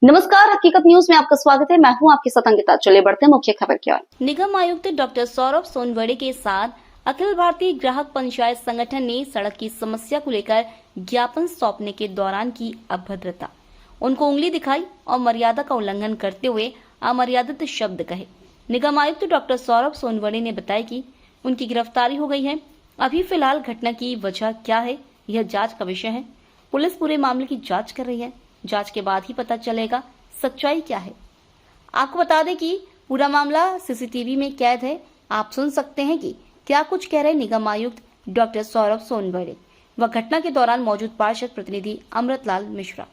नमस्कार, हकीकत न्यूज में आपका स्वागत है। मैं हूं आपके साथ अंकिता। चलिए बढ़ते हैं मुख्य खबर की ओर। निगम आयुक्त डॉक्टर सौरभ सोनवड़े के साथ अखिल भारतीय ग्राहक पंचायत संगठन ने सड़क की समस्या को लेकर ज्ञापन सौंपने के दौरान की अभद्रता, उनको उंगली दिखाई और मर्यादा का उल्लंघन करते हुए अमर्यादित शब्द कहे। निगम आयुक्त डॉक्टर सौरभ सोनवड़े ने बताया कि उनकी गिरफ्तारी हो गई है। अभी फिलहाल घटना की वजह क्या है, यह जांच का विषय है। पुलिस पूरे मामले की जांच कर रही है। जांच के बाद ही पता चलेगा सच्चाई क्या है। आपको बता दें कि पूरा मामला सीसीटीवी में कैद है। आप सुन सकते हैं कि क्या कुछ कह रहे निगम आयुक्त डॉक्टर सौरभ सोनवड़े व घटना के दौरान मौजूद पार्षद प्रतिनिधि अमृतलाल मिश्रा।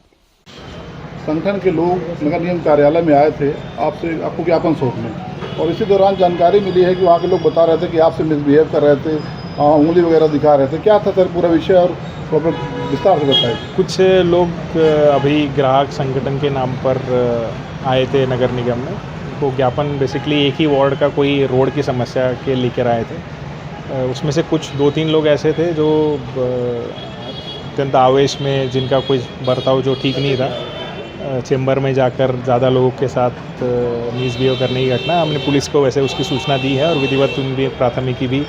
संगठन के लोग नगर निगम कार्यालय में आए थे आपको ज्ञापन सौंपने, और इसी दौरान जानकारी मिली है कि वहाँ के लोग बता रहे थे कि आपसे मिसबिहेव कर रहे थे, उंगली वगैरह दिखा रहे थे। क्या था सर पूरा विषय, और विस्तार से बताइए। कुछ लोग अभी ग्राहक संगठन के नाम पर आए थे नगर निगम में। वो ज्ञापन बेसिकली एक ही वार्ड का कोई रोड की समस्या के लेकर आए थे। उसमें से कुछ 2-3 लोग ऐसे थे जो अत्यंत आवेश में, जिनका कोई बर्ताव जो ठीक नहीं था, चेंबर में जाकर ज़्यादा लोगों के साथ मिसबिहेव करने की घटना। हमने पुलिस को वैसे उसकी सूचना दी है और विधिवत उनकी प्राथमिकी भी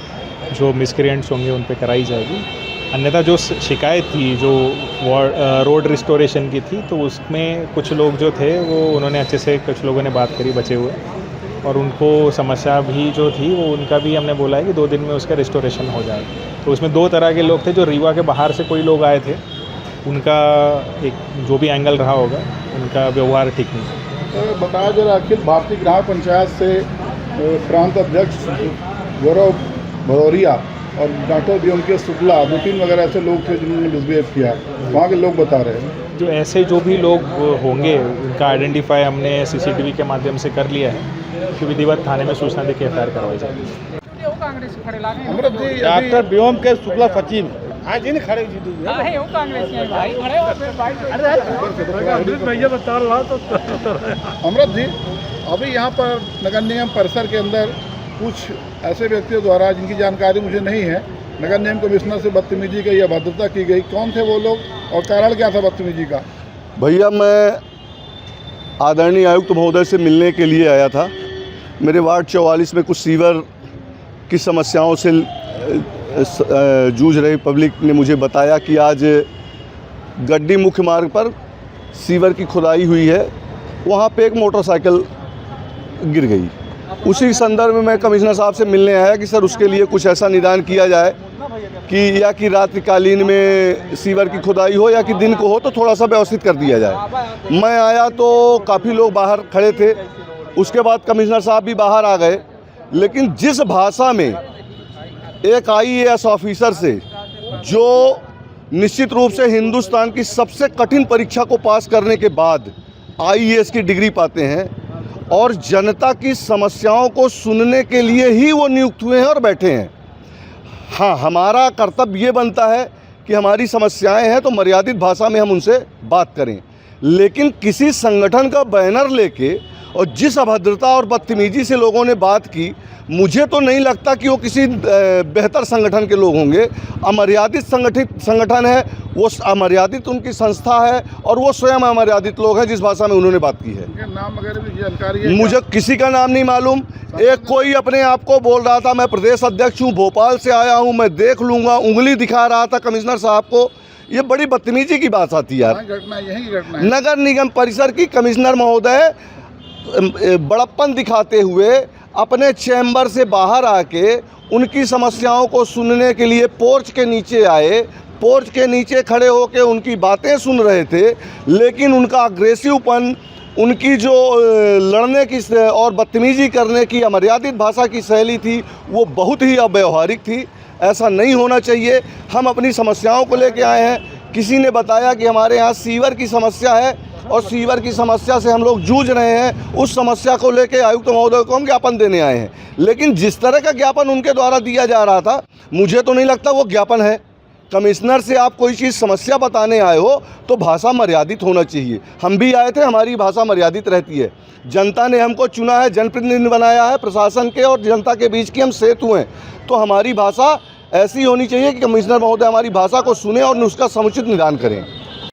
जो मिसक्रिएंट्स होंगे उन पर कराई जाएगी। अन्यथा जो शिकायत थी जो रोड रिस्टोरेशन की थी, तो उसमें कुछ लोग जो थे वो उन्होंने अच्छे से, कुछ लोगों ने बात करी बचे हुए, और उनको समस्या भी जो थी वो उनका भी हमने बोला है कि 2 दिन में उसका रिस्टोरेशन हो जाए। तो उसमें 2 तरह के लोग थे। जो रीवा के बाहर से कोई लोग आए थे, उनका एक जो भी एंगल रहा होगा, उनका व्यवहार ठीक नहीं था। तो बताया जरा, अखिल भारतीय ग्राहक पंचायत से प्रांत अध्यक्ष गौरव भदौरिया और डॉक्टर बी के शुक्ला, 2-3 वगैरह ऐसे लोग थे जिन्होंने मिसबिहेव किया, वहाँ के लोग बता रहे हैं। जो ऐसे जो भी लोग होंगे उनका आइडेंटिफाई हमने सीसीटीवी के माध्यम से कर लिया है कि विधिवत थाने में सूचना देकर एफआईआर करवाई जाएगी। डॉक्टर व्योम के शुक्ला सचिव आज ही खड़े अमृत जी, अभी यहाँ पर नगर निगम परिसर के अंदर कुछ ऐसे व्यक्तियों द्वारा, जिनकी जानकारी मुझे नहीं है, नगर निगम कमिश्नर से बदतमीजी की या अभद्रता की गई। कौन थे वो लोग और कारण क्या था बदतमीजी का? भैया, मैं आदरणीय आयुक्त महोदय से मिलने के लिए आया था। मेरे वार्ड 44 में कुछ सीवर की समस्याओं से जूझ रही पब्लिक ने मुझे बताया कि आज गड्डी मुख्य मार्ग पर सीवर की खुदाई हुई है, वहाँ पे एक मोटरसाइकिल गिर गई। उसी संदर्भ में मैं कमिश्नर साहब से मिलने आया कि सर उसके लिए कुछ ऐसा निदान किया जाए कि या कि रात्रिकालीन में सीवर की खुदाई हो या कि दिन को हो, तो थोड़ा सा व्यवस्थित कर दिया जाए। मैं आया तो काफ़ी लोग बाहर खड़े थे। उसके बाद कमिश्नर साहब भी बाहर आ गए, लेकिन जिस भाषा में एक IAS ऑफिसर से, जो निश्चित रूप से हिंदुस्तान की सबसे कठिन परीक्षा को पास करने के बाद IAS की डिग्री पाते हैं, और जनता की समस्याओं को सुनने के लिए ही वो नियुक्त हुए हैं और बैठे हैं। हाँ, हमारा कर्तव्य ये बनता है कि हमारी समस्याएं हैं तो मर्यादित भाषा में हम उनसे बात करें, लेकिन किसी संगठन का बैनर लेके और जिस अभद्रता और बदतमीजी से लोगों ने बात की, मुझे तो नहीं लगता कि वो किसी बेहतर संगठन के लोग होंगे। अमर्यादित संगठन है वो, अमर्यादित उनकी संस्था है, और वो स्वयं अमर्यादित लोग हैं जिस भाषा में उन्होंने बात की है। नाम वगैरह भी जानकारी है? मुझे किसी का नाम नहीं मालूम। एक कोई अपने आप को बोल रहा था मैं प्रदेश अध्यक्ष हूँ, भोपाल से आया हूँ, मैं देख लूँगा, उंगली दिखा रहा था कमिश्नर साहब को। ये बड़ी बदतमीजी की बात आती है यार। यही घटना है। नगर निगम परिसर की कमिश्नर महोदय बड़प्पन दिखाते हुए अपने चैम्बर से बाहर आके उनकी समस्याओं को सुनने के लिए पोर्च के नीचे आए, पोर्च के नीचे खड़े होकर उनकी बातें सुन रहे थे, लेकिन उनका अग्रेसिवपन, उनकी जो लड़ने की और बदतमीजी करने की अमर्यादित भाषा की शैली थी, वो बहुत ही अव्यावहारिक थी। ऐसा नहीं होना चाहिए। हम अपनी समस्याओं को लेके आए हैं। किसी ने बताया कि हमारे यहाँ सीवर की समस्या है और सीवर की समस्या से हम लोग जूझ रहे हैं। उस समस्या को लेके आयुक्त महोदय को हम ज्ञापन देने आए हैं, लेकिन जिस तरह का ज्ञापन उनके द्वारा दिया जा रहा था, मुझे तो नहीं लगता वो ज्ञापन है। कमिश्नर से आप कोई चीज़ समस्या बताने आए हो तो भाषा मर्यादित होना चाहिए। हम भी आए थे, हमारी भाषा मर्यादित रहती है। जनता ने हमको चुना है, जनप्रतिनिधि बनाया है, प्रशासन के और जनता के बीच की हम सेतु हैं, तो हमारी भाषा ऐसी होनी चाहिए कि कमिश्नर महोदय हमारी भाषा को सुने और उसका समुचित निदान करें।